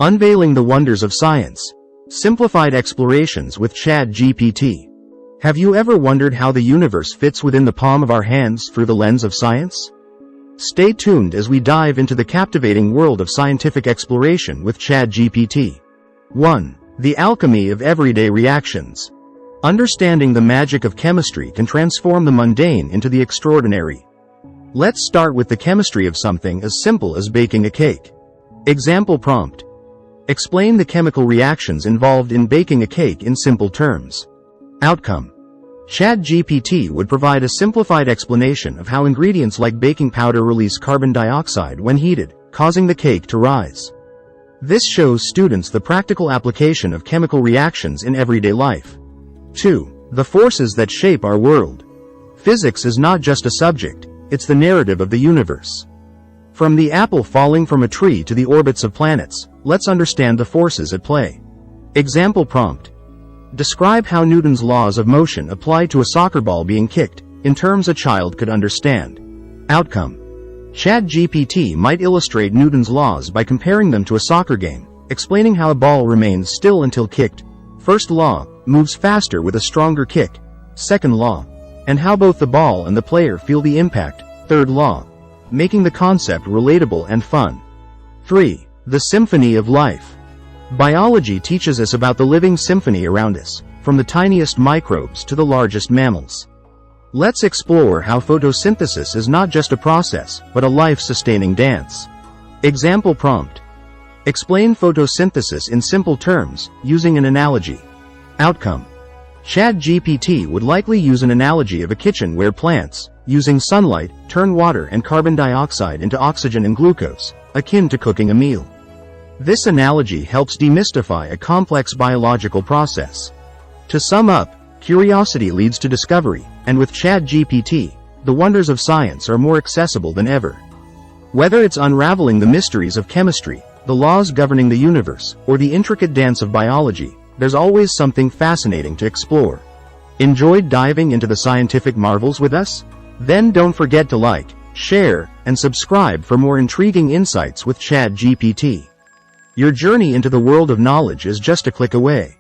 Unveiling the Wonders of Science. Simplified Explorations with ChatGPT. Have you ever wondered how the universe fits within the palm of our hands through the lens of science? Stay tuned as we dive into the captivating world of scientific exploration with ChatGPT. 1. The alchemy of everyday reactions. Understanding the magic of chemistry can transform the mundane into the extraordinary. Let's start with the chemistry of something as simple as baking a cake. Example prompt. Explain the chemical reactions involved in baking a cake in simple terms. Outcome. ChatGPT would provide a simplified explanation of how ingredients like baking powder release carbon dioxide when heated, causing the cake to rise. This shows students the practical application of chemical reactions in everyday life. 2. The forces that shape our world. Physics is not just a subject, it's the narrative of the universe. From the apple falling from a tree to the orbits of planets, let's understand the forces at play. Example prompt. Describe how Newton's laws of motion apply to a soccer ball being kicked, in terms a child could understand. Outcome. ChatGPT might illustrate Newton's laws by comparing them to a soccer game, explaining how a ball remains still until kicked. First law, moves faster with a stronger kick. Second law, and how both the ball and the player feel the impact. Third law, making the concept relatable and fun. 3. The symphony of life. Biology teaches us about the living symphony around us, from the tiniest microbes to the largest mammals. Let's explore how photosynthesis is not just a process, but a life-sustaining dance. Example prompt. Explain photosynthesis in simple terms, using an analogy. Outcome. ChatGPT would likely use an analogy of a kitchen where plants, using sunlight, turn water and carbon dioxide into oxygen and glucose, akin to cooking a meal. This analogy helps demystify a complex biological process. To sum up, curiosity leads to discovery, and with ChatGPT, the wonders of science are more accessible than ever. Whether it's unraveling the mysteries of chemistry, the laws governing the universe, or the intricate dance of biology, there's always something fascinating to explore. Enjoyed diving into the scientific marvels with us? Then don't forget to like, share, and subscribe for more intriguing insights with ChatGPT. Your journey into the world of knowledge is just a click away.